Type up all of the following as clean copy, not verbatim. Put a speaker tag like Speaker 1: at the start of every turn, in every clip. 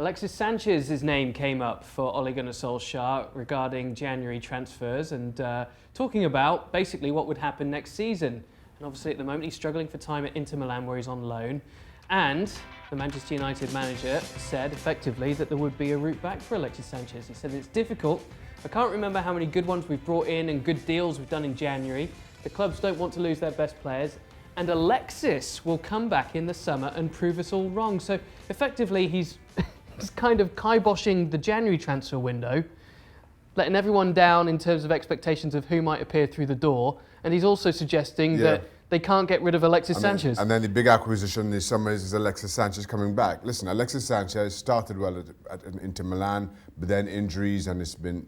Speaker 1: Alexis Sanchez's name came up for Ole Gunnar Solskjaer regarding January transfers and talking about basically what would happen next season. And obviously at the moment he's struggling for time at Inter Milan where he's on loan. And the Manchester United manager said effectively that there would be a route back for Alexis Sanchez. He said it's difficult. I can't remember how many good ones we've brought in and good deals we've done in January. The clubs don't want to lose their best players. And Alexis will come back in the summer and prove us all wrong. So effectively he's kind of kiboshing the January transfer window, letting everyone down in terms of expectations of who might appear through the door. And he's also suggesting that they can't get rid of Alexis Sanchez.
Speaker 2: And then the big acquisition this summer is Alexis Sanchez coming back. Listen, Alexis Sanchez started well at Inter Milan, but then injuries, and it's been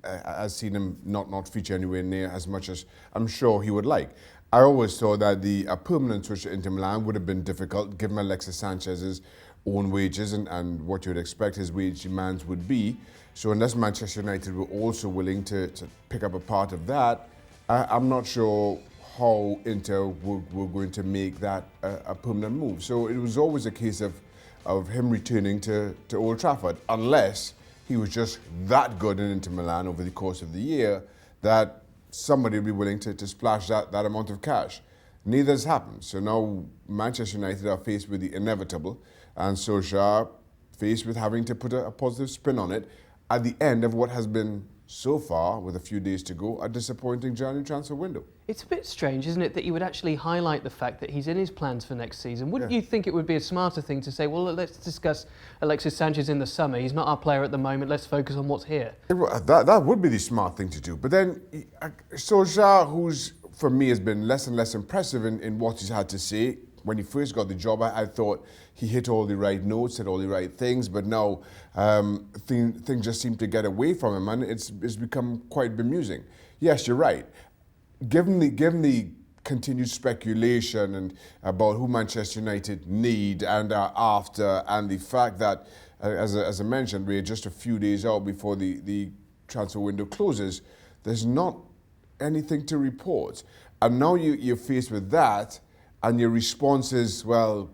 Speaker 2: I've seen him not feature anywhere near as much as I'm sure he would like. I always thought that a permanent switch to Inter Milan would have been difficult, given Alexis Sanchez's own wages and what you'd expect his wage demands would be. So unless Manchester United were also willing to pick up a part of that, I'm not sure how Inter were going to make that a permanent move. So it was always a case of him returning to Old Trafford, unless he was just that good in Inter Milan over the course of the year that somebody would be willing to splash that amount of cash. Neither has happened. So now Manchester United are faced with the inevitable, and Solskjaer faced with having to put a positive spin on it at the end of what has been, so far, with a few days to go, a disappointing January transfer window.
Speaker 1: It's a bit strange, isn't it, that you would actually highlight the fact that he's in his plans for next season. Wouldn't you think it would be a smarter thing to say, well, let's discuss Alexis Sanchez in the summer. He's not our player at the moment. Let's focus on what's here.
Speaker 2: That would be the smart thing to do. But then Solskjaer, who's, for me, has been less and less impressive in what he's had to say. When he first got the job, I thought he hit all the right notes, said all the right things, but now things just seem to get away from him, and it's become quite bemusing. Yes, you're right. Given the continued speculation and about who Manchester United need and are after, and the fact that, as I mentioned, we're just a few days out before the transfer window closes, there's not anything to report. And now you're faced with that, and your response is, well,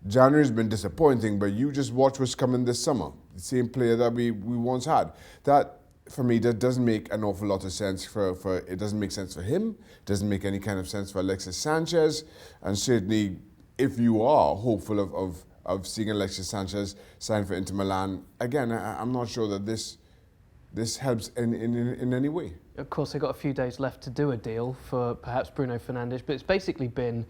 Speaker 2: January's been disappointing, but you just watch what's coming this summer. The same player that we once had. That, for me, that doesn't make an awful lot of sense it doesn't make sense for him, doesn't make any kind of sense for Alexis Sanchez, and certainly if you are hopeful of seeing Alexis Sanchez sign for Inter Milan, again, I'm not sure that this helps in any way.
Speaker 1: Of course, they've got a few days left to do a deal for perhaps Bruno Fernandes, but it's basically been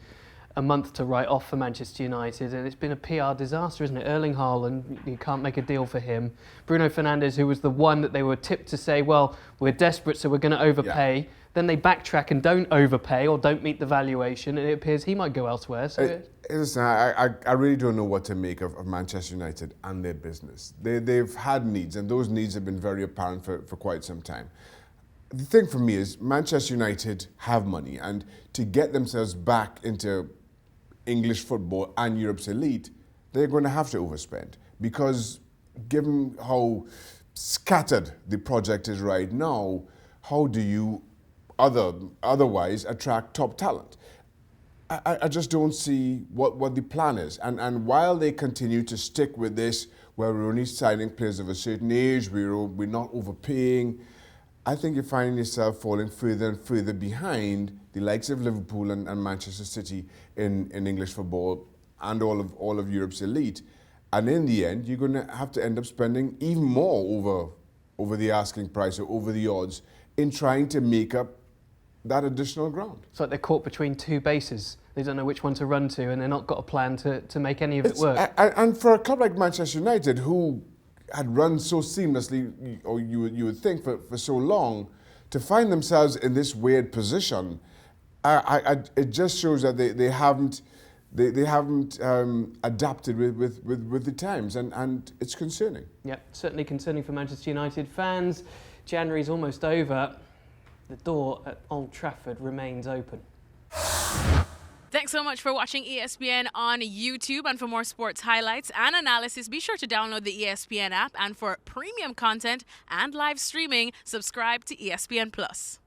Speaker 1: a month to write off for Manchester United, and it's been a PR disaster, isn't it? Erling Haaland, you can't make a deal for him. Bruno Fernandes, who was the one that they were tipped to say, well, we're desperate, so we're going to overpay. Yeah. Then they backtrack and don't overpay or don't meet the valuation, and it appears he might go elsewhere. So
Speaker 2: listen, I really don't know what to make of Manchester United and their business. They've had needs, and those needs have been very apparent for quite some time. The thing for me is Manchester United have money, and to get themselves back into English football and Europe's elite, they're going to have to overspend, because given how scattered the project is right now, how do you otherwise attract top talent? I just don't see what the plan is. And while they continue to stick with this, where we're only signing players of a certain age, we're not overpaying, I think you're finding yourself falling further and further behind the likes of Liverpool and Manchester City in English football and all of Europe's elite. And in the end, you're going to have to end up spending even more over the asking price or over the odds in trying to make up that additional ground.
Speaker 1: It's like they're caught between two bases. They don't know which one to run to, and they've not got a plan to make any of it work.
Speaker 2: And for a club like Manchester United, who had run so seamlessly, or you would think for so long, to find themselves in this weird position, it just shows that they haven't adapted with the times, and it's concerning.
Speaker 1: Yep, certainly concerning for Manchester United fans. January's almost over. The door at Old Trafford remains open.
Speaker 3: Thanks so much for watching ESPN on YouTube, and for more sports highlights and analysis, be sure to download the ESPN app, and for premium content and live streaming, subscribe to ESPN+.